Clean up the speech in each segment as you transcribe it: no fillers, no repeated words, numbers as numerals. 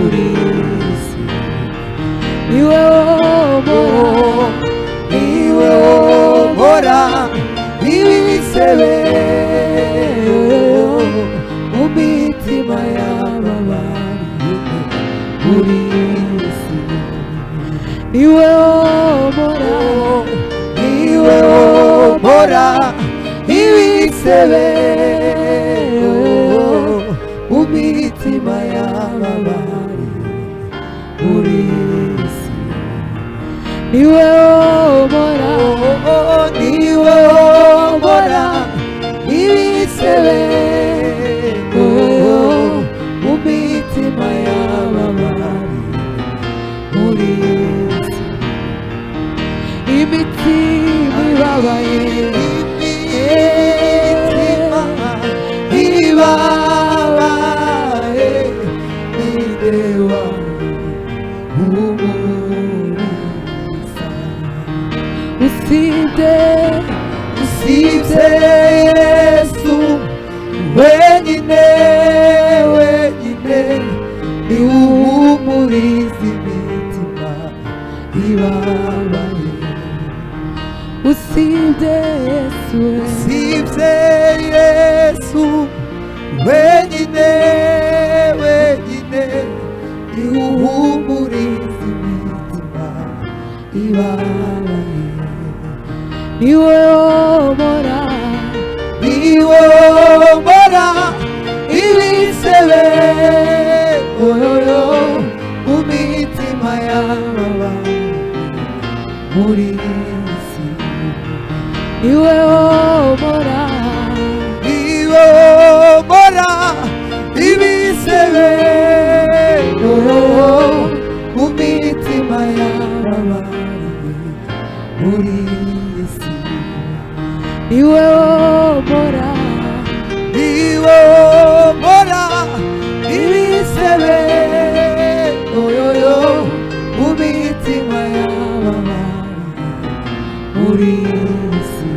muri isi niwe womora niwe womora ibisebe mu mitima y'ababariye muri isi niwe womora niwe womora ibisebe mu mitima y'ababariye muri isi niwe womora niwe womora ibisebe mu mitima y'ababariye muri isi imitima ibabaye ibabaye nidewa humuriza usibye Yesu wenyine ni uhumuriza imitima ibabaye usibye Yesu wenyine ni uhumuriza imitima ibabaye niwe womora ibisebe mu mitima y'ababariye muri isi niwe womora ibisebe mu mitima y'ababariye muri isi niwe womora ibisebe mu mitima y'ababariye muri isi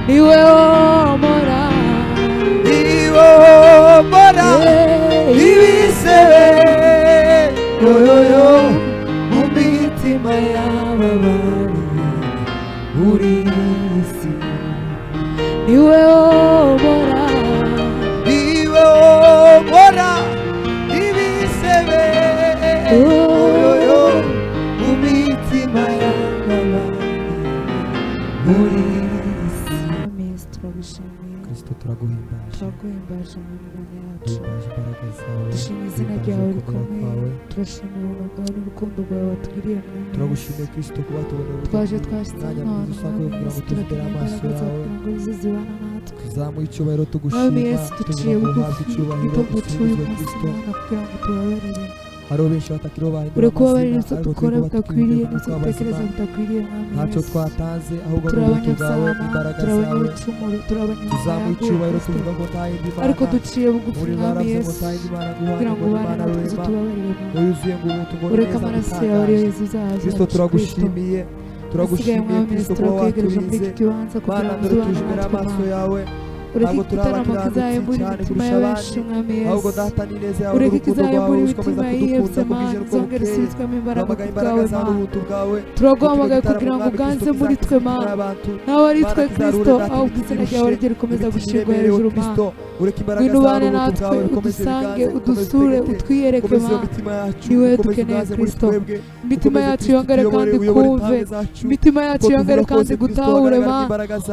niwe womora ibisebe mu mitima y'ababariye muri isi niwe womora ibisebe mu mitima y'ababariye muri isi Kristo turaguhimbaje Imana yacu dushima izina ryawe rikomeye turashimira ubuntu bwawe n'urukundo rwawe watugiriye turagushimiye Kristo kuba tubona twaje twashyize ahantu kugira ngo tugere amaso yawe tuzamuye icyubahiro tugushima tuciye bugufi icyubahiro Kristo kugira ngo tubabarire hariho benshi batakiriho uri kubabarira ibyo dukora bidakwiriye n'ibyo dutekereza bidakwiriye ntacyo twatanze ahubwo n'ubuntu bwawe n'imbaraga zawe tuzamuye icyubahiro tuvuga ngo nta yindi mana ariko duciye bugufi mwami Yesu kugira ngo ubane natwe tubabarire yuzuye ngo ubuntu ngo ureke amaraso yawe ariyo Yesu uzaza Kristo turagushimiye Kristo kuba waturinze Mana dore tuje imbere amaso yawe ureke igitaramo kizahembura imitima y'abenshi mwami Yesu ahubwo data n'ineza yawe ureke n'urukundo kizahembura rwawe imitima yihebye Mana zongere usubizwemo imbaraga bwawe Mana bwawe turaguhamagaye kugira ngo uganze muri twe Mana nawe ari twe Kristo ahubwo izina ryawe rijye rikomeza gushingwa hejuru Mana ngwino ubane natwe udusange udusure utwiyereke Mana niwe dukeneye Kristo imitima yacu yongere kandi kumve imitima yacu yongere kandi gutahure Mana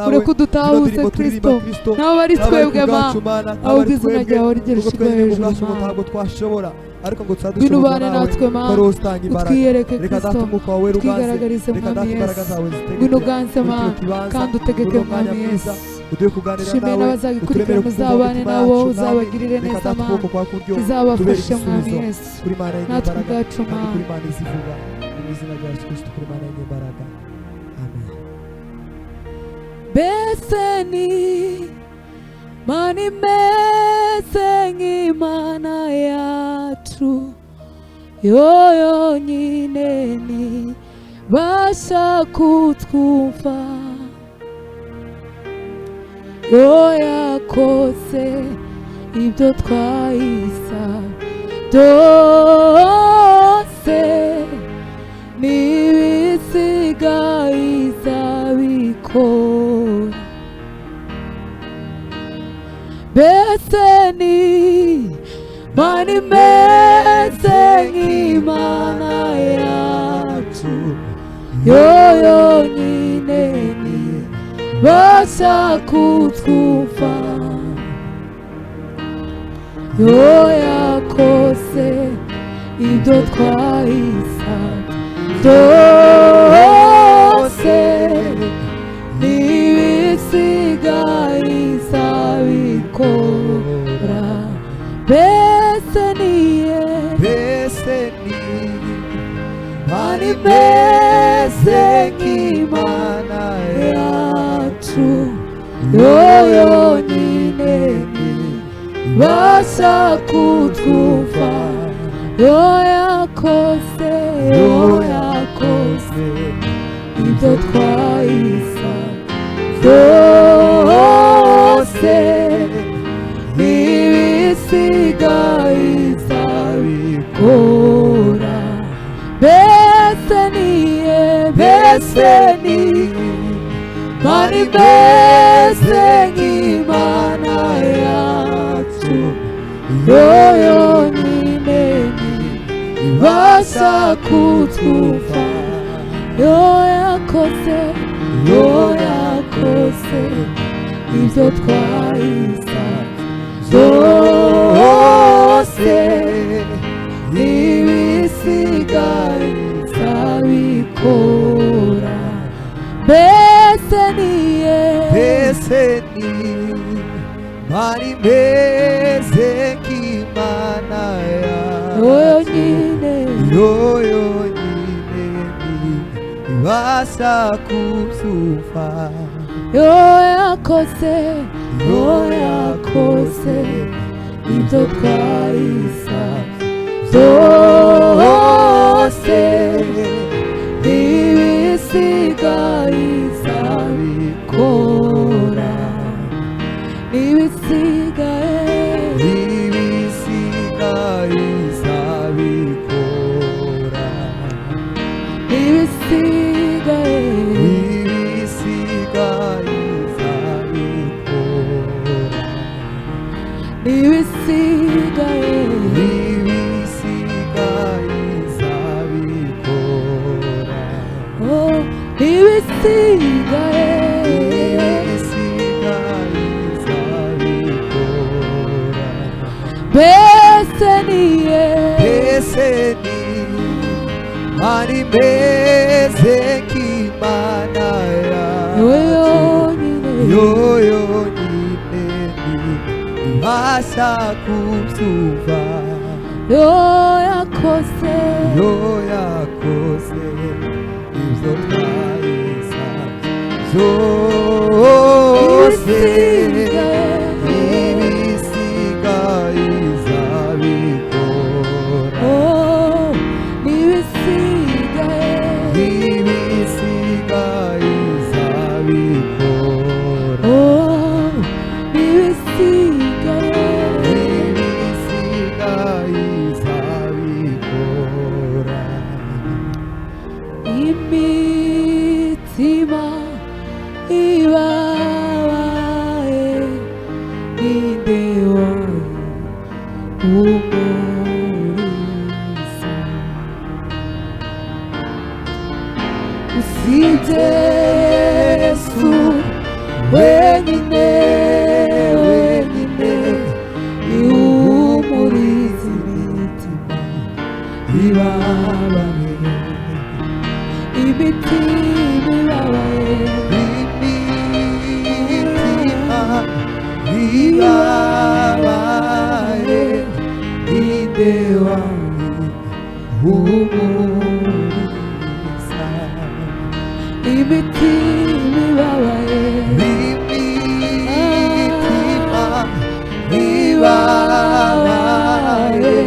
ureke udutahuze Kristo nawe ari twebwe Mana ahubwo izina ryawe rijye rishyirwa hejuru Mana ngwino ubane natwe Mana utwiyereke Kristo twigaragarize mwami Yesu ngwino uganze Mana kandi utegeke mwami Yesu dushimiye n'abazagikurikira muzabane nabo uzabagirire neza Mana uzabafashe mwami Yesu natwe ubwacu Mana mbese ni Mana imeze nk'Imana yacu yo yonyine ntibasha kutwumva yo yakoze ibyo twayisaba byose n'ibisigaye izabikora. Mbese ni Mana imeze nk'Imana yacu, yo yonyine nibasha kutwumva, yo yakoze ibyo twayisabye byose n'ibisigaye izabikora. Mbese ni Mana imeze nk'Imana yacu, yo yonyine nibasha kutwumva, yo yakoze ibyo twayisabye byose n'ibisigaye izabikora. Mbese ni Mana imeze nk'Imana yacu, yo yonyine nibasha kutwumva, yo yakoze ibyo twayisabye byose n'ibisigaye izabikora. Mbese ni Mana imeze nk'Imana yacu, yo yonyine nibasha kutwumva, yo yakoze ibyo twayisabye byose n'ibisigaye izabikora. Mana imeze nk'Imana yacu, yo yonyine nibasha kutwumva, yo yakoze ibyo twayisabye byose n'ibisigaye izabikora. Imitima ibabaye ninde wayihumuriza, usibye Yesu wenyine ihumuriza imitima ibabaye, imitima ibabaye ninde wayihumuriza, imitima ibabaye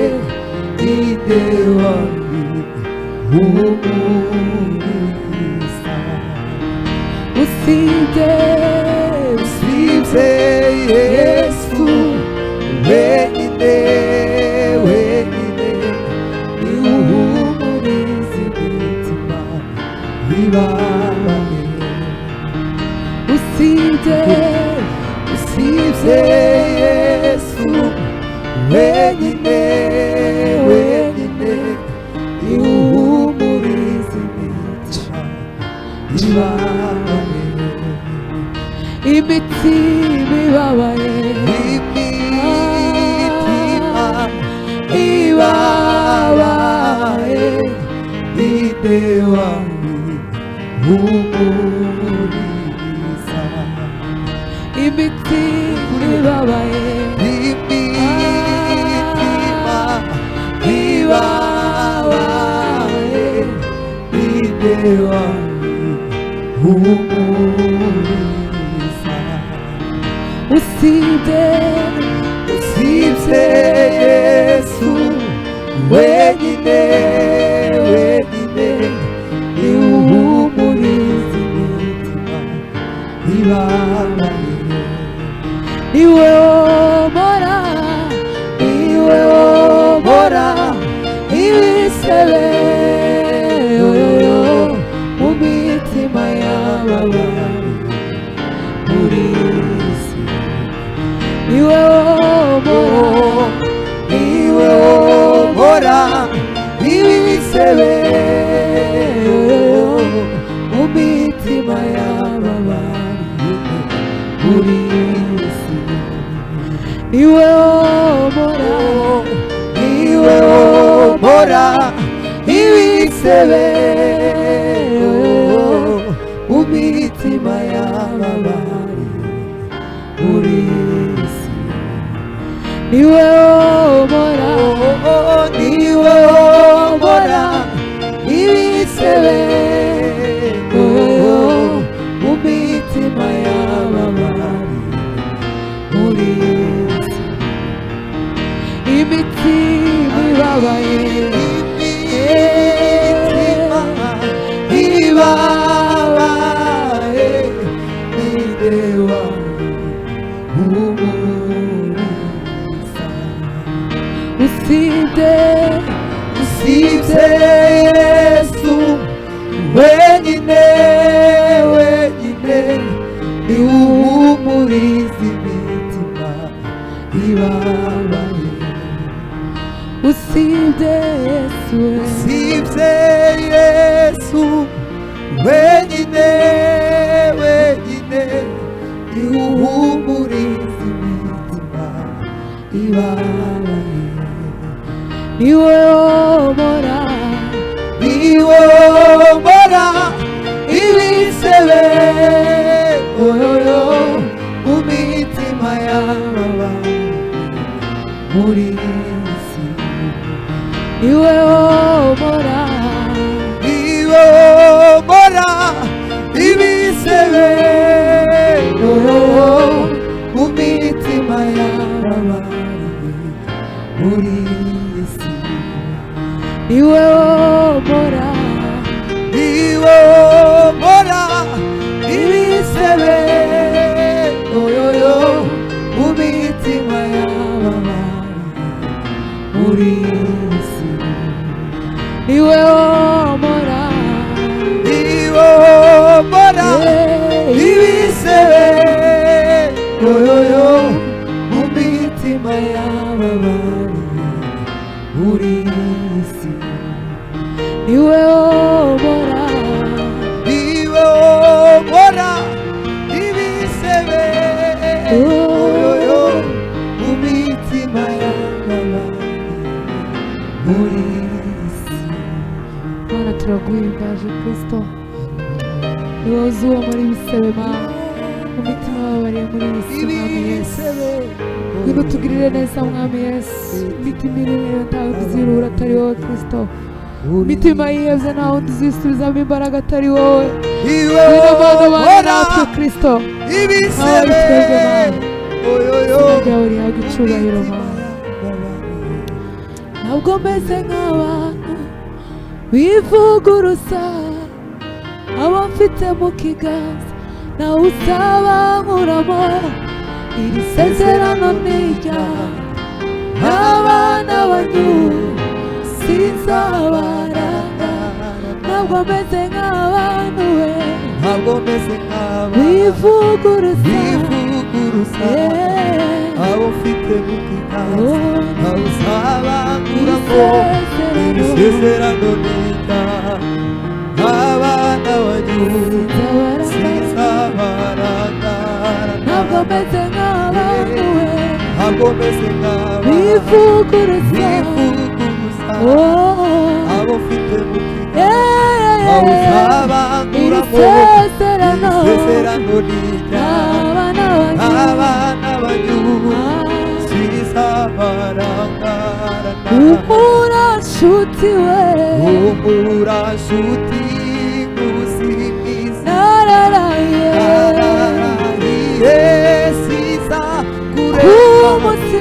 ninde wayihumuriza, usibye Yesu wenyine imitima ibabaye imitima ibabaye inde wayihumuriza imitima ibabaye imitima ibabaye inde wayihumuriza usibye Yesu wenyine ni uhumuriza imitima ibabaye niwe womora ibisebe mu mitima y'ababaye muri isi niwe womora ibisebe mu mitima y'ababaye muri isi niwe womora ibisebe mu mitima y'ababaye muri isi niwe womora ibisebe mu mitima y'ababaye muri isi imitima ibabaye ibabaye inde wayihumuriza usibye Yesu wenyine ni uhumuriza imitima ibabaye usibye Yesu wenyine ni uhumuriza imitima ibabaye niwe womora ibisebe mu mitima y'ababaye muri isi niwe womora ibisebe mu mitima y'ababaye muri isi niwe womora ibisebe mu mitima y'ababaye muri isi niwe womora ibisebe mu mitima y'ababaye muri isi niwe womora ibisebe mu mitima y'ababaye muri isi Mana turaguhimbaje Kristo niwe uzi uwomora ibisebe Mana mu mitima y'ababariye muri iyi si Mwami Yesu ngwino utugirire neza Mwami Yesu imitima iremeye ntawe uzirura atari wowe Kristo imitima yihebye nta wundi uzisubizamo imbaraga atari wowe ngwino Mana ubane natwe Kristo ibisebe izina ryawe rihabwa icyubahiro Mana ntabwo meze nk'abantu bivuguruza abo mfite mu kiganza nawe uzabankuramo iri sezerano ni iryawe n'abana banyu sinzabarangara ntabwo meze nk'abantu we bivuguruza abo mfite mu kiganza nawe uzabankuramo iri sezerano ni iryawe n'abana banyu sinzabarangara ntabwo ntabwo meze nk'abantu we ntabwo meze nk'abantu bivuguruza abo mfite mu kiganza aho uzabanguramo isezerano n'ijyana abana banyubu sizabarangarana humura nshuti we humura nshuti ngusimbiza nararaye siza umunsi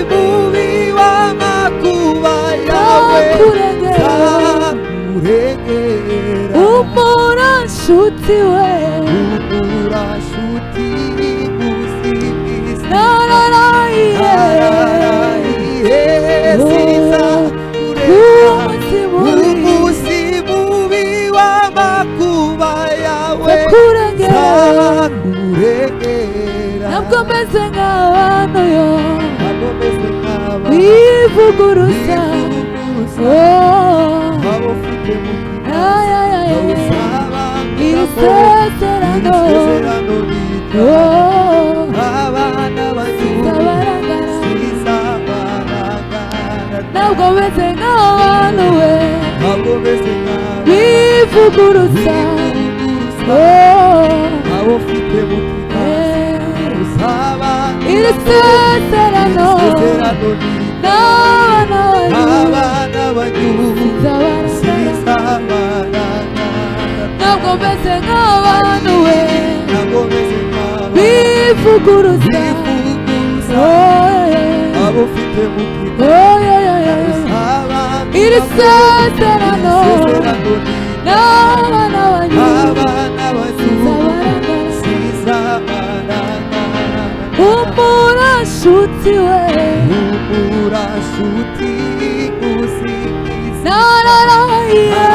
mubi w'amakuba yawe nzakurengera humura nshuti we humura nshuti ngusimbiza nararaye siza umunsi mubi umunsi mubi w'amakuba yawe nzakurengera ntabwo meze nk'abantu yo ntabwo meze nk'abantu bivuguruza abo ufite mu iri sezerano abana zabarangara sizabarangara ntabwo meze nk'abantu we ntabwo meze nk'abantu bivuguruza abo ufite mu kiganza iri sezerano abana banyubu sizabarangara ntabwo meze nk'abantu we ntabwo meze nk'abantu bivuguruza abo ufite mu kiganza iri sezerano n'abana banyubu sizabarangara humura nshuti we humura nshuti ngusimbiza nararahiye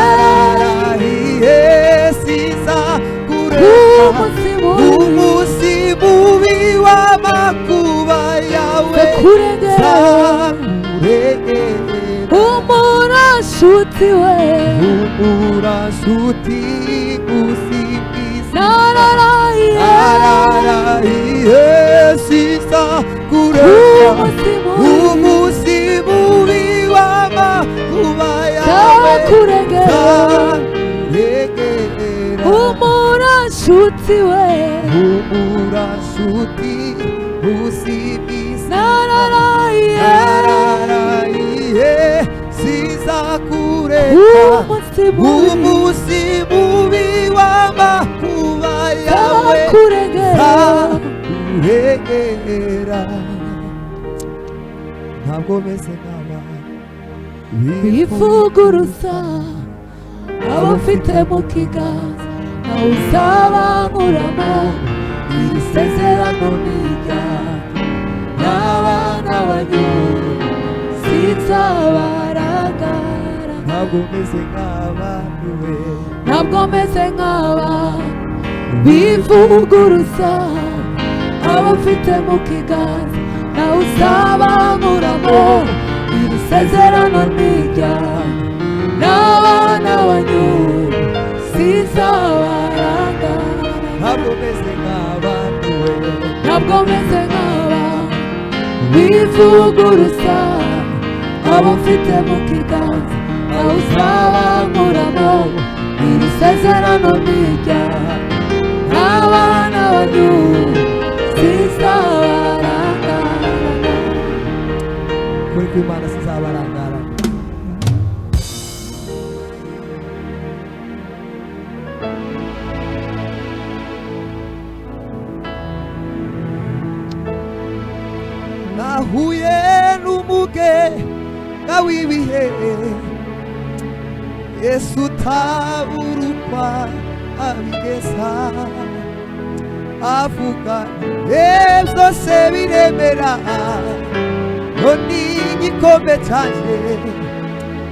umunsi umunsi mubi w'amakuba yawe kurengera nzakurengera humura nshuti we humura nshuti ngusimbiza nararahiye sizakurengera umunsi umunsi mubi w'amakuba yawe kurengera nzakurengera humura nshuti we humura nshuti ngusimbiza nararahiye sizakureka umunsi umunsi mubi w'amakuba yawe kurengera nzakurengera ntabwo meze nk'abantu bivuguruza abo mfite mu kiganza aho uzabanguramo iri sezerano n'ijyana n'abana banyubu sizabarangara ntabwo meze nk'abantu we ntabwo meze nk'abantu bivuguruza abo mfite mu kiganza aho uzabanguramo iri sezerano n'ijyana n'abana banyubu sizabarangara ntabwo meze nk'abantu we ntabwo meze nk'abantu bivuguruza abo mfite mu kiganza aho uzabanguramo iri sezerano n'ijyana n'abana banyubu sizabarangara kuri kw'Imana sizabarangara nahuye n'umugenga w'ibihe Yesu utaburukwa abigeza avuga byose biremera none igikombe cyanjye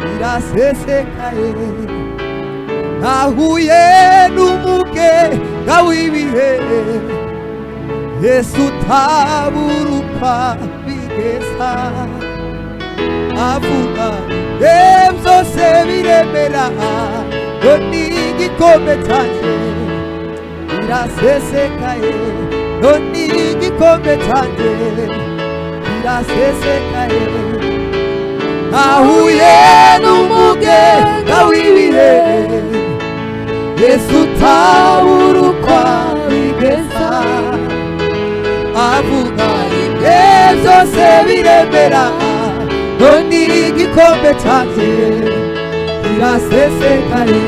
birasesekaye nahuye n'umugenga w'ibihe Yesu utaburukwa bigeza avuga byose biremera none igikombe cyanjye birasesekaye none igikombe cyanjye kirasesekaye nahuye n'umugenga w'ibihe Yesu utabura uko abigeza avuga rimwe byose biremera none igikombe cyanjye kirasesekaye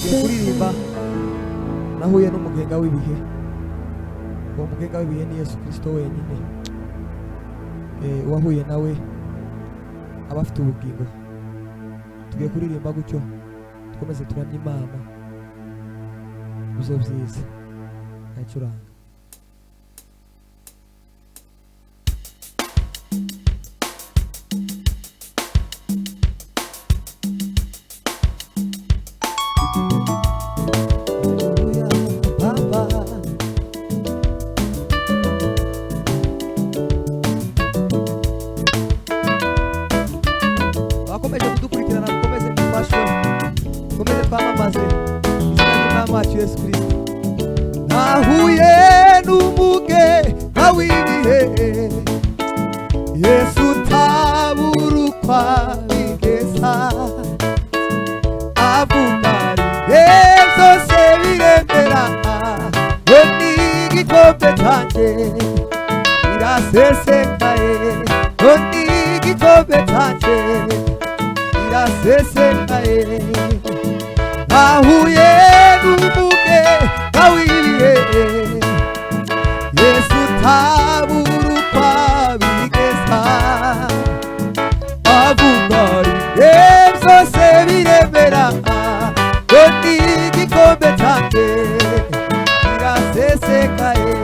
kuririmba nahuye n'umugenga w'ibihe uwo mugenga w'ibihe ni Yesu Kristo wenyine uwahuye nawe aba afite ubugingo tugiye kuririmba gutyo dukomeze turamye Imana bizo byiza yacuranga Yesu Kristo nahuye n'umugenga w'ibihe Yesu utabura uko abigeza avuga rimwe byose biremera none igikombe cyanjye kirasesekaye none igikombe cyanjye kirasesekaye nahuye n'umugenga w'ibihe Yesu utabura uko abigeza avuga rimwe byose biremera none igikombe cyanjye kirasesekaye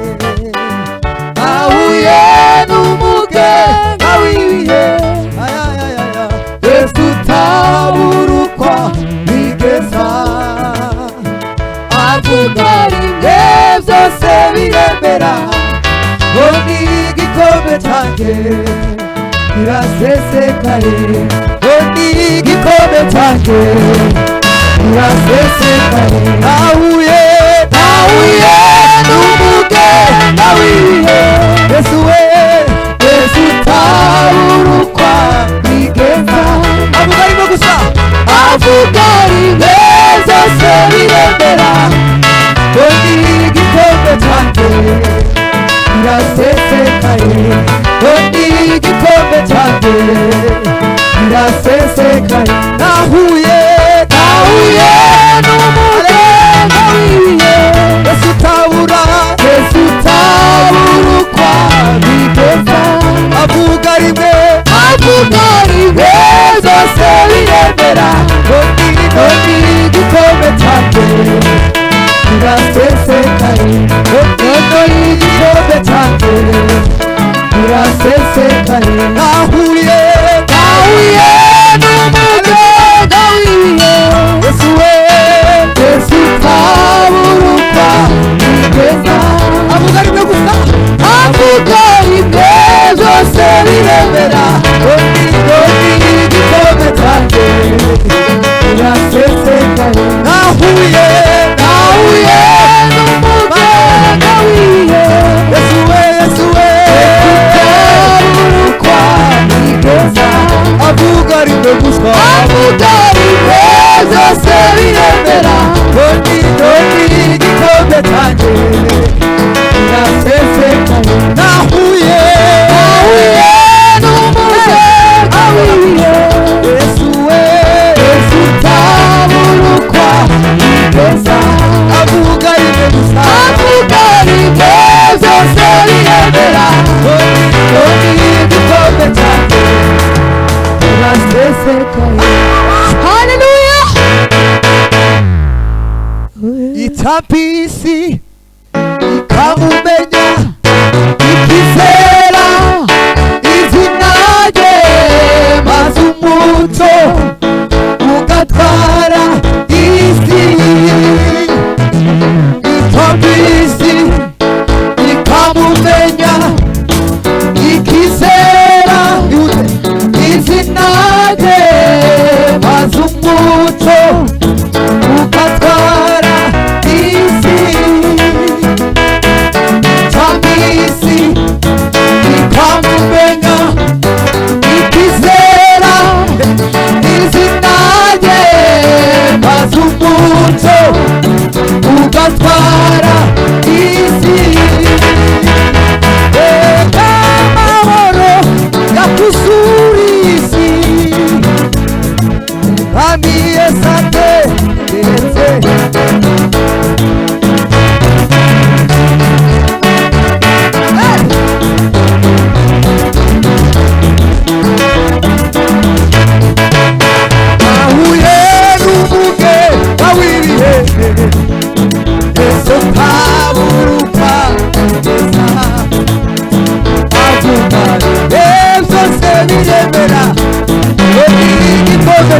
nahuye n'umugenga w'ibihe Yesu utabura uko abigeza avuga rimwe byose biremera none igikombe cyanjye kirasesekaye none igikombe cyanjye kirasesekaye nahuye n'umugenga w'ibihe Yesu we Yesu utabura uko abigeza avuga rimwe gusa avuga rimwe byose biremera none igikombe cyanjye kirasesekaye none igikombe cyanjye kirasesekaye nahuye n'umugenga w'ibihe Yesu utabura uko abigeza avuga rimwe byose biremera none igikombe cyanjye kirasesekaye none igikombe cyanjye kirasesekaye nahuye n'umugenga w'ibihe Yesu we Yesu utabura uko abigeza avuga rimwe gusa avuga rimwe byose biremera none igikombe cyanjye kirasesekaye nahuye n'umugenga w'ibihe Yesu we utabura uko abigeza avuga rimwe gusa avuga rimwe byose biremera none igikombe cyanjye kirasesekaye nahuye n'umugenga w'ibihe Yesu we Yesu utabura uko abigeza avuga rimwe gusa avuga rimwe byose biremera none igikombe cyanjye kirasesekaye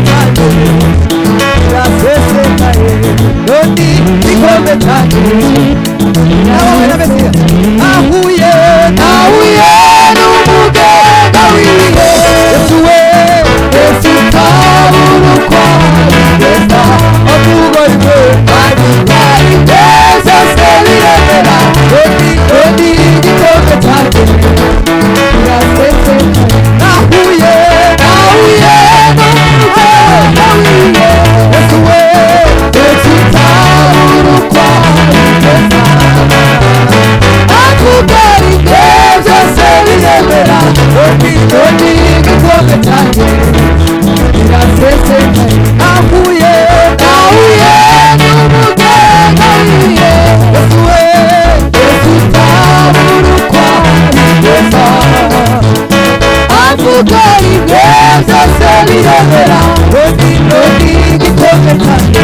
cyanjye kirasesekaye none igikombe cyanjye nawe na Mesiya nahuye n'umuganga w'ibihe Yesu we Yesu utabura neza avuga ibyo ari neza se biremera none igikombe cyanjye kirasesekaye nahuye n'umuganga w'ibihe Yesu we Yesu utabura neza avuga ibyo se biremera none igikombe cyanjye kirasesekaye nahuye n'umuganga w'ibihe Yesu we Yesu utabura neza avuga ibyo se biremera none igikombe cyanjye